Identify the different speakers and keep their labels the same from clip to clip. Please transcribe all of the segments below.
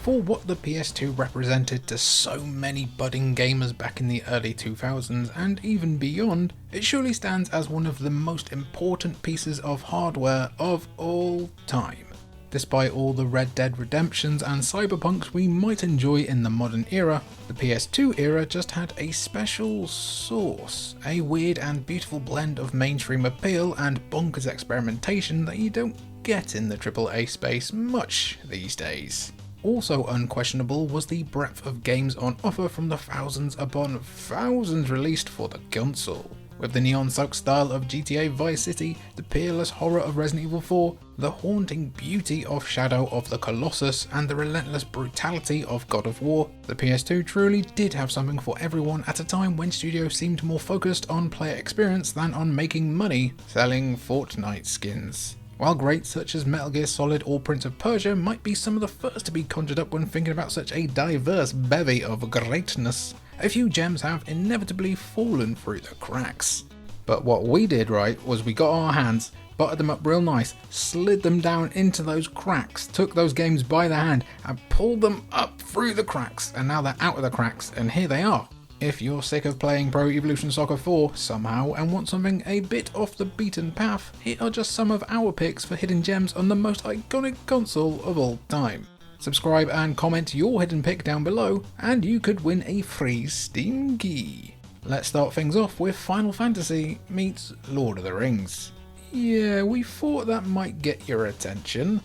Speaker 1: For what the PS2 represented to so many budding gamers back in the early 2000s and even beyond, it surely stands as one of the most important pieces of hardware of all time. Despite all the Red Dead Redemptions and Cyberpunks we might enjoy in the modern era, the PS2 era just had a special sauce, a weird and beautiful blend of mainstream appeal and bonkers experimentation that you don't get in the AAA space much these days. Also unquestionable was the breadth of games on offer from the thousands upon thousands released for the console. With the neon-soaked style of GTA Vice City, the peerless horror of Resident Evil 4, the haunting beauty of Shadow of the Colossus, and the relentless brutality of God of War, the PS2 truly did have something for everyone at a time when studios seemed more focused on player experience than on making money selling Fortnite skins. While greats such as Metal Gear Solid or Prince of Persia might be some of the first to be conjured up when thinking about such a diverse bevy of greatness, a few gems have inevitably fallen through the cracks. But what we did right was we got our hands, buttered them up real nice, slid them down into those cracks, took those games by the hand and pulled them up through the cracks, and now they're out of the cracks and here they are. If you're sick of playing Pro Evolution Soccer 4 somehow and want something a bit off the beaten path, here are just some of our picks for hidden gems on the most iconic console of all time. Subscribe and comment your hidden pick down below and you could win a free Steam key. Let's start things off with Final Fantasy meets Lord of the Rings. Yeah, we thought that might get your attention.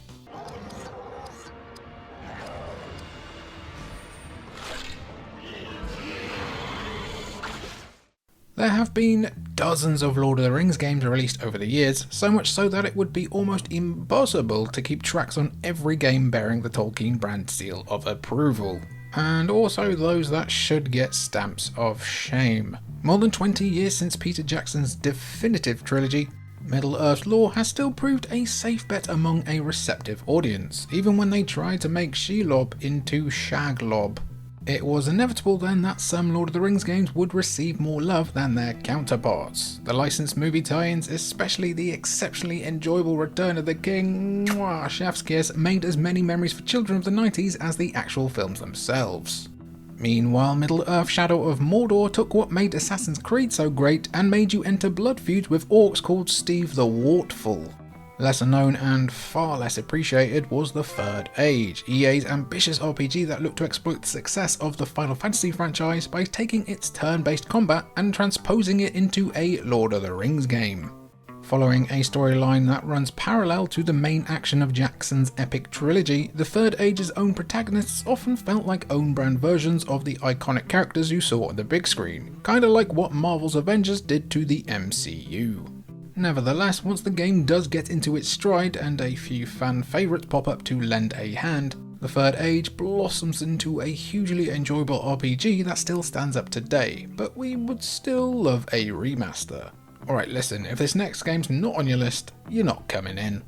Speaker 1: There have been dozens of Lord of the Rings games released over the years, so much so that it would be almost impossible to keep tracks on every game bearing the Tolkien brand seal of approval. And also those that should get stamps of shame. More than 20 years since Peter Jackson's definitive trilogy, Middle-earth lore has still proved a safe bet among a receptive audience, even when they tried to make Shelob into Shaglob. It was inevitable then that some Lord of the Rings games would receive more love than their counterparts. The licensed movie tie-ins, especially the exceptionally enjoyable Return of the King, chef's kiss, made as many memories for children of the 90s as the actual films themselves. Meanwhile, Middle-earth Shadow of Mordor took what made Assassin's Creed so great and made you enter blood feuds with orcs called Steve the Wartful. Lesser known and far less appreciated was the Third Age, EA's ambitious RPG that looked to exploit the success of the Final Fantasy franchise by taking its turn-based combat and transposing it into a Lord of the Rings game. Following a storyline that runs parallel to the main action of Jackson's epic trilogy, the Third Age's own protagonists often felt like own-brand versions of the iconic characters you saw on the big screen, kinda like what Marvel's Avengers did to the MCU. Nevertheless, once the game does get into its stride and a few fan favourites pop up to lend a hand, the Third Age blossoms into a hugely enjoyable RPG that still stands up today, but we would still love a remaster. Alright, listen, if this next game's not on your list, you're not coming in.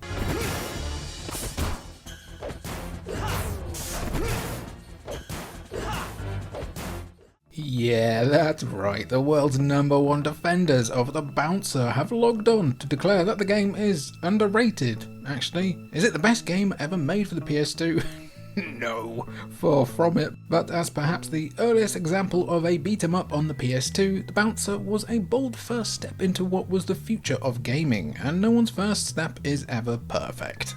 Speaker 1: Yeah, that's right, the world's #1 defenders of the Bouncer have logged on to declare that the game is underrated. Actually, is it the best game ever made for the PS2? No, far from it. But as perhaps the earliest example of a beat-em-up on the PS2, the Bouncer was a bold first step into what was the future of gaming, and no one's first step is ever perfect.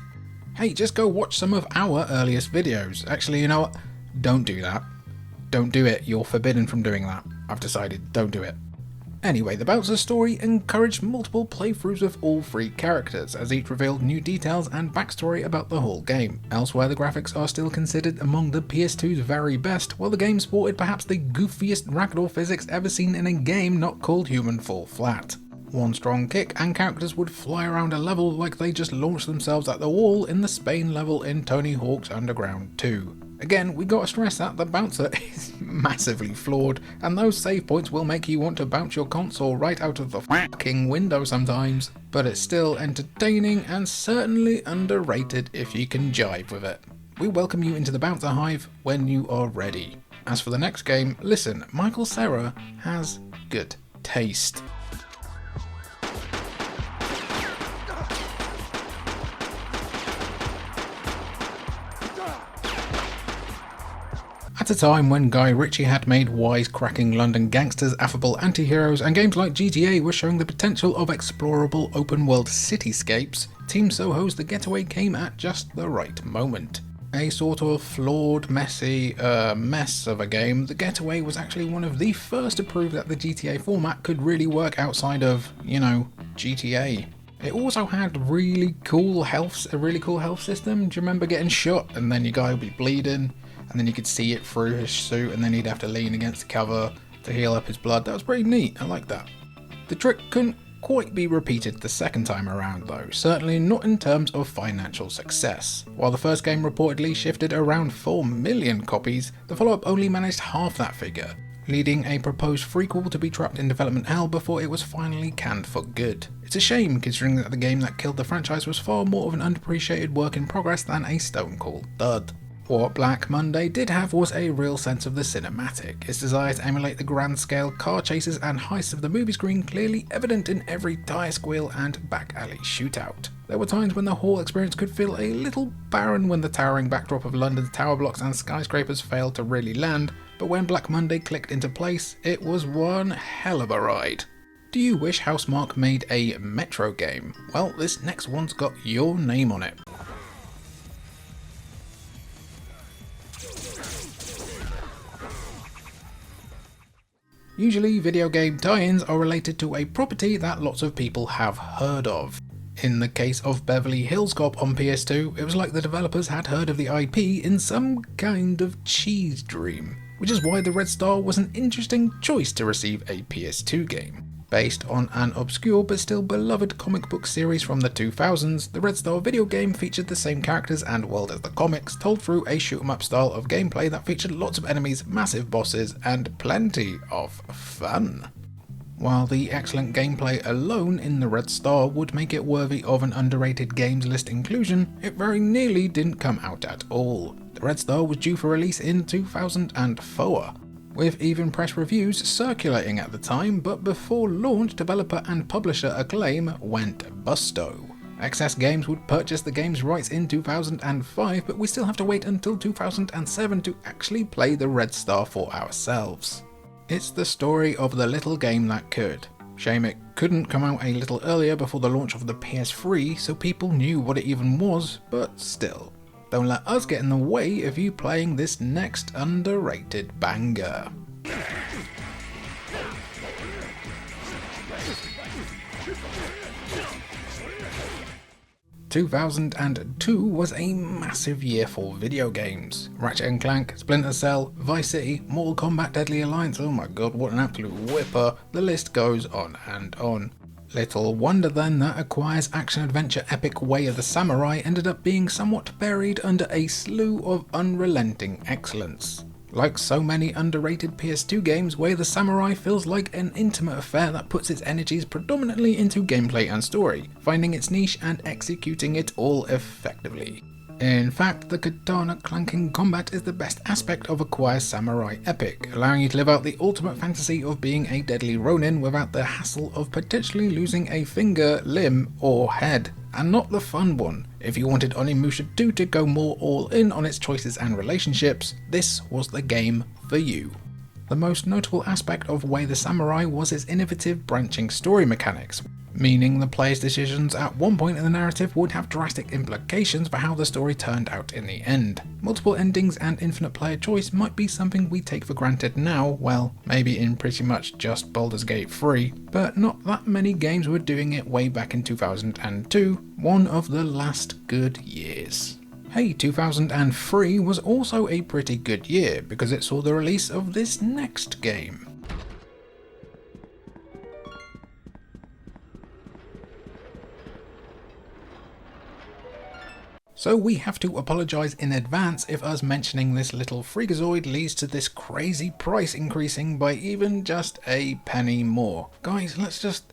Speaker 1: Hey, just go watch some of our earliest videos. Actually, you know what? Don't do that. Don't do it, you're forbidden from doing that. I've decided, don't do it. Anyway, the Bouncer story encouraged multiple playthroughs with all three characters, as each revealed new details and backstory about the whole game. Elsewhere, the graphics are still considered among the PS2's very best, while the game sported perhaps the goofiest ragdoll physics ever seen in a game not called Human Fall Flat. One strong kick and characters would fly around a level like they just launched themselves at the wall in the Spain level in Tony Hawk's Underground 2. Again, we gotta stress that the Bouncer is massively flawed, and those save points will make you want to bounce your console right out of the fucking window sometimes, but it's still entertaining and certainly underrated if you can jive with it. We welcome you into the Bouncer Hive when you are ready. As for the next game, listen, Michael Cera has good taste. At a time when Guy Ritchie had made wise-cracking London gangsters affable anti-heroes and games like GTA were showing the potential of explorable open-world cityscapes, Team Soho's The Getaway came at just the right moment. A sort of flawed, messy mess of a game, The Getaway was actually one of the first to prove that the GTA format could really work outside of, GTA. It also had a really cool health system. Do you remember getting shot and then your guy would be bleeding and then you could see it through his suit and then he'd have to lean against the cover to heal up his blood? That was pretty neat, I like that. The trick couldn't quite be repeated the second time around though, certainly not in terms of financial success. While the first game reportedly shifted around 4 million copies, the follow-up only managed half that figure, leading a proposed prequel to be trapped in development hell before it was finally canned for good. It's a shame considering that the game that killed the franchise was far more of an underappreciated work in progress than a stone-cold dud. What Black Monday did have was a real sense of the cinematic, its desire to emulate the grand-scale car chases and heists of the movie screen clearly evident in every tyre squeal and back-alley shootout. There were times when the whole experience could feel a little barren when the towering backdrop of London's tower blocks and skyscrapers failed to really land, but when Black Monday clicked into place, it was one hell of a ride. Do you wish Housemarque made a Metro game? Well, this next one's got your name on it. Usually, video game tie-ins are related to a property that lots of people have heard of. In the case of Beverly Hills Cop on PS2, it was like the developers had heard of the IP in some kind of cheese dream, which is why the Red Star was an interesting choice to receive a PS2 game. Based on an obscure but still beloved comic book series from the 2000s, the Red Star video game featured the same characters and world as the comics, told through a shoot-'em-up style of gameplay that featured lots of enemies, massive bosses, and plenty of fun. While the excellent gameplay alone in the Red Star would make it worthy of an underrated games list inclusion, it very nearly didn't come out at all. The Red Star was due for release in 2004. With even press reviews circulating at the time, but before launch, developer and publisher Acclaim went busto. Excess Games would purchase the game's rights in 2005, but we still have to wait until 2007 to actually play the Red Star for ourselves. It's the story of the little game that could. Shame it couldn't come out a little earlier before the launch of the PS3 so people knew what it even was, but still. Don't let us get in the way of you playing this next underrated banger. 2002 was a massive year for video games. Ratchet & Clank, Splinter Cell, Vice City, Mortal Kombat Deadly Alliance, oh my god, what an absolute whipper, the list goes on and on. Little wonder then that Acquire's action-adventure epic Way of the Samurai ended up being somewhat buried under a slew of unrelenting excellence. Like so many underrated PS2 games, Way of the Samurai feels like an intimate affair that puts its energies predominantly into gameplay and story, finding its niche and executing it all effectively. In fact, the katana clanking combat is the best aspect of Acquire's samurai epic, allowing you to live out the ultimate fantasy of being a deadly ronin without the hassle of potentially losing a finger, limb, or head. And not the fun one. If you wanted Onimusha 2 to go more all in on its choices and relationships, this was the game for you. The most notable aspect of Way the Samurai was its innovative branching story mechanics, meaning the player's decisions at one point in the narrative would have drastic implications for how the story turned out in the end. Multiple endings and infinite player choice might be something we take for granted now, well, maybe in pretty much just Baldur's Gate 3, but not that many games were doing it way back in 2002, one of the last good years. Hey, 2003 was also a pretty good year because it saw the release of this next game. So we have to apologise in advance if us mentioning this little freakazoid leads to this crazy price increasing by even just a penny more. Guys, let's just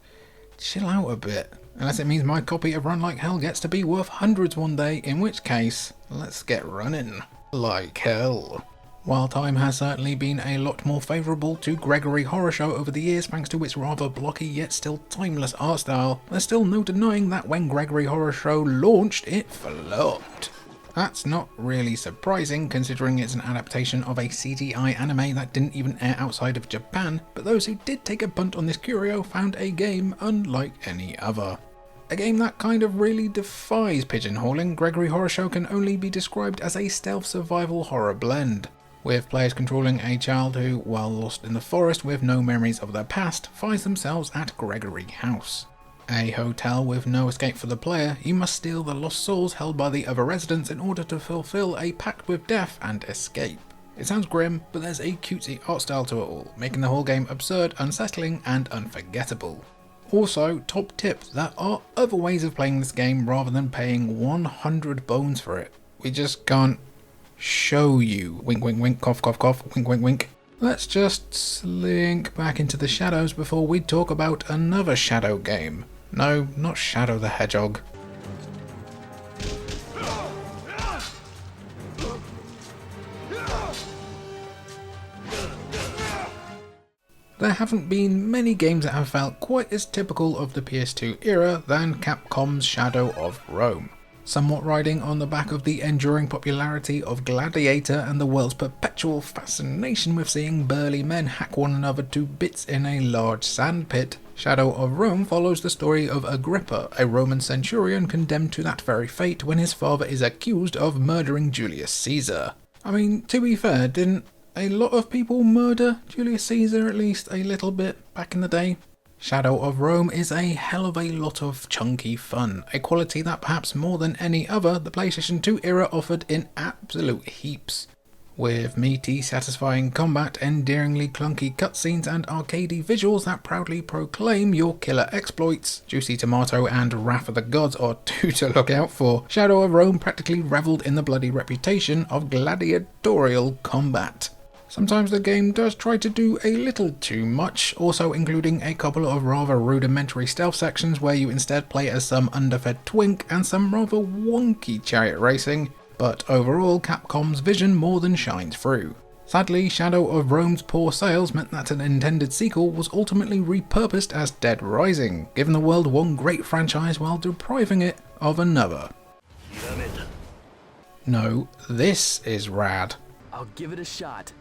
Speaker 1: chill out a bit. Unless it means my copy of Run Like Hell gets to be worth hundreds one day, in which case, let's get running like hell. While time has certainly been a lot more favourable to Gregory Horror Show over the years thanks to its rather blocky yet still timeless art style, there's still no denying that when Gregory Horror Show launched, it flopped. That's not really surprising considering it's an adaptation of a CGI anime that didn't even air outside of Japan, but those who did take a punt on this curio found a game unlike any other. A game that kind of really defies pigeonholing. Gregory Horror Show can only be described as a stealth survival horror blend, with players controlling a child who, while lost in the forest with no memories of their past, finds themselves at Gregory House, a hotel with no escape for the player. You must steal the lost souls held by the other residents in order to fulfill a pact with death and escape. It sounds grim, but there's a cutesy art style to it all, making the whole game absurd, unsettling, and unforgettable. Also, top tip, there are other ways of playing this game rather than paying 100 bones for it. We just can't show you. Wink wink wink, cough cough cough, wink wink wink. Let's just slink back into the shadows before we talk about another shadow game. No, not Shadow the Hedgehog. There haven't been many games that have felt quite as typical of the PS2 era than Capcom's Shadow of Rome. Somewhat riding on the back of the enduring popularity of Gladiator and the world's perpetual fascination with seeing burly men hack one another to bits in a large sandpit, Shadow of Rome follows the story of Agrippa, a Roman centurion condemned to that very fate when his father is accused of murdering Julius Caesar. I mean, to be fair, didn't a lot of people murder Julius Caesar at least a little bit back in the day? Shadow of Rome is a hell of a lot of chunky fun, a quality that perhaps more than any other the PlayStation 2 era offered in absolute heaps. With meaty, satisfying combat, endearingly clunky cutscenes and arcadey visuals that proudly proclaim your killer exploits, Juicy Tomato and Wrath of the Gods are two to look out for. Shadow of Rome practically revelled in the bloody reputation of gladiatorial combat. Sometimes the game does try to do a little too much, also including a couple of rather rudimentary stealth sections where you instead play as some underfed twink and some rather wonky chariot racing, but overall Capcom's vision more than shines through. Sadly, Shadow of Rome's poor sales meant that an intended sequel was ultimately repurposed as Dead Rising, giving the world one great franchise while depriving it of another. No, this is rad.
Speaker 2: I'll give it a shot.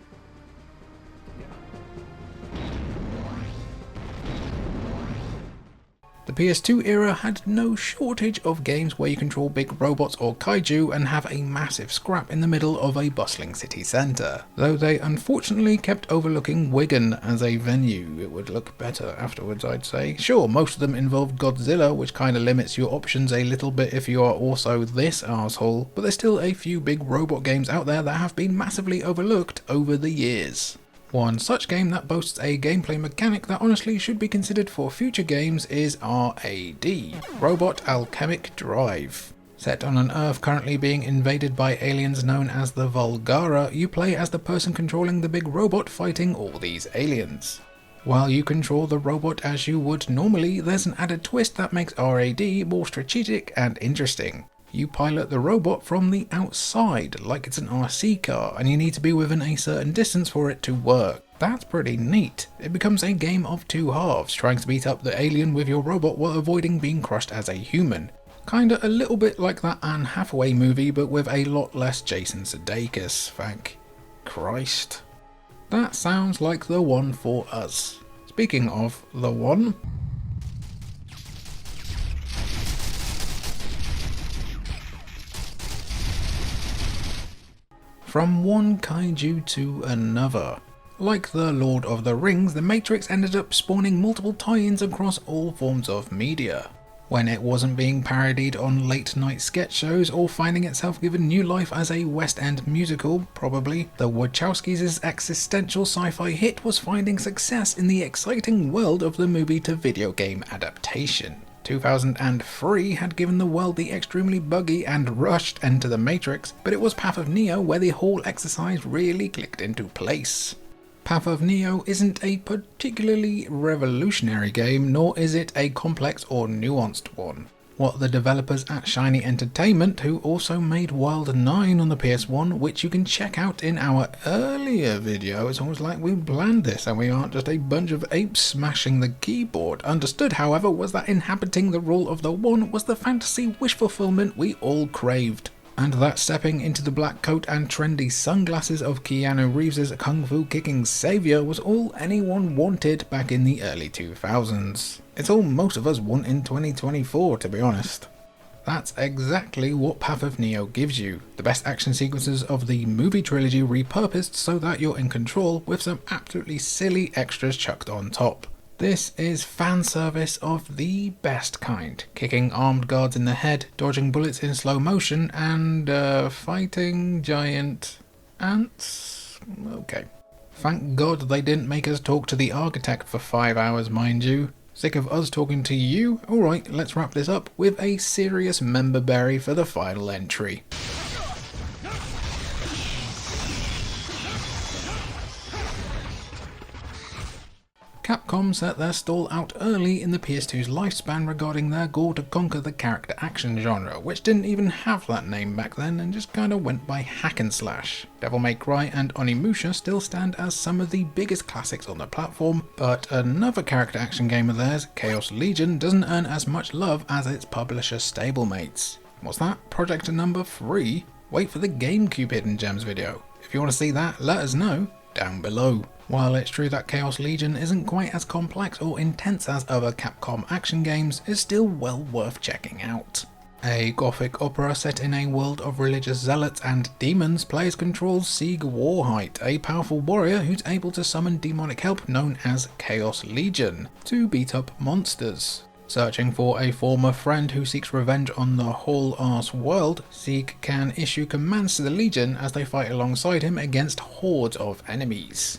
Speaker 1: The PS2 era had no shortage of games where you control big robots or kaiju and have a massive scrap in the middle of a bustling city centre, though they unfortunately kept overlooking Wigan as a venue. It would look better afterwards, I'd say. Sure, most of them involved Godzilla, which kinda limits your options a little bit if you are also this arsehole, but there's still a few big robot games out there that have been massively overlooked over the years. One such game that boasts a gameplay mechanic that honestly should be considered for future games is RAD, Robot Alchemic Drive. Set on an Earth currently being invaded by aliens known as the Vulgara, you play as the person controlling the big robot fighting all these aliens. While you control the robot as you would normally, there's an added twist that makes RAD more strategic and interesting. You pilot the robot from the outside, like it's an RC car, and you need to be within a certain distance for it to work. That's pretty neat. It becomes a game of two halves, trying to beat up the alien with your robot while avoiding being crushed as a human. Kinda a little bit like that Anne Hathaway movie, but with a lot less Jason Sudeikis, thank Christ. That sounds like the one for us. Speaking of the one... From one kaiju to another. Like the Lord of the Rings, The Matrix ended up spawning multiple tie-ins across all forms of media. When it wasn't being parodied on late-night sketch shows or finding itself given new life as a West End musical, probably, the Wachowskis' existential sci-fi hit was finding success in the exciting world of the movie-to-video game adaptation. 2003 had given the world the extremely buggy and rushed Enter the Matrix, but it was Path of Neo where the whole exercise really clicked into place. Path of Neo isn't a particularly revolutionary game, nor is it a complex or nuanced one. What the developers at Shiny Entertainment, who also made Wild 9 on the PS1, which you can check out in our earlier video, it's almost like we planned this and we aren't just a bunch of apes smashing the keyboard, understood however was that inhabiting the role of the One was the fantasy wish fulfillment we all craved. and that stepping into the black coat and trendy sunglasses of Keanu Reeves' kung fu kicking saviour was all anyone wanted back in the early 2000s. It's all most of us want in 2024, to be honest. That's exactly what Path of Neo gives you, the best action sequences of the movie trilogy repurposed so that you're in control with some absolutely silly extras chucked on top. This is fan service of the best kind, kicking armed guards in the head, dodging bullets in slow motion, and fighting giant ants? Okay. Thank God they didn't make us talk to the architect for 5 hours, mind you. Sick of us talking to you? Alright, let's wrap this up with a serious member berry for the final entry. Capcom set their stall out early in the PS2's lifespan regarding their goal to conquer the character action genre, which didn't even have that name back then and just kinda went by hack and slash. Devil May Cry and Onimusha still stand as some of the biggest classics on the platform, but another character action game of theirs, Chaos Legion, doesn't earn as much love as its publisher stablemates. What's that? Project number 3? Wait for the GameCube Hidden Gems video. If you want to see that, let us know down below. While it's true that Chaos Legion isn't quite as complex or intense as other Capcom action games, it's still well worth checking out. A gothic opera set in a world of religious zealots and demons, players control Sieg Warhite, a powerful warrior who's able to summon demonic help known as Chaos Legion, to beat up monsters. Searching for a former friend who seeks revenge on the whole-arse world, Sieg can issue commands to the Legion as they fight alongside him against hordes of enemies.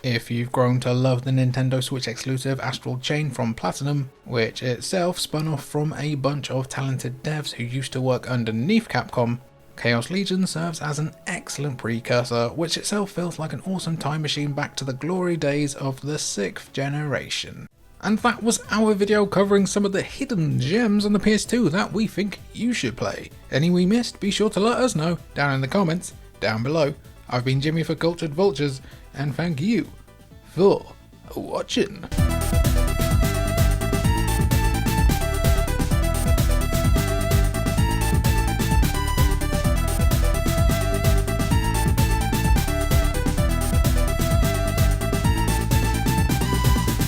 Speaker 1: If you've grown to love the Nintendo Switch exclusive Astral Chain from Platinum, which itself spun off from a bunch of talented devs who used to work underneath Capcom, Chaos Legion serves as an excellent precursor, which itself feels like an awesome time machine back to the glory days of the 6th generation. And that was our video covering some of the hidden gems on the PS2 that we think you should play. Any we missed, be sure to let us know down in the comments down below. I've been Jimmy for Cultured Vultures, and thank you for watching.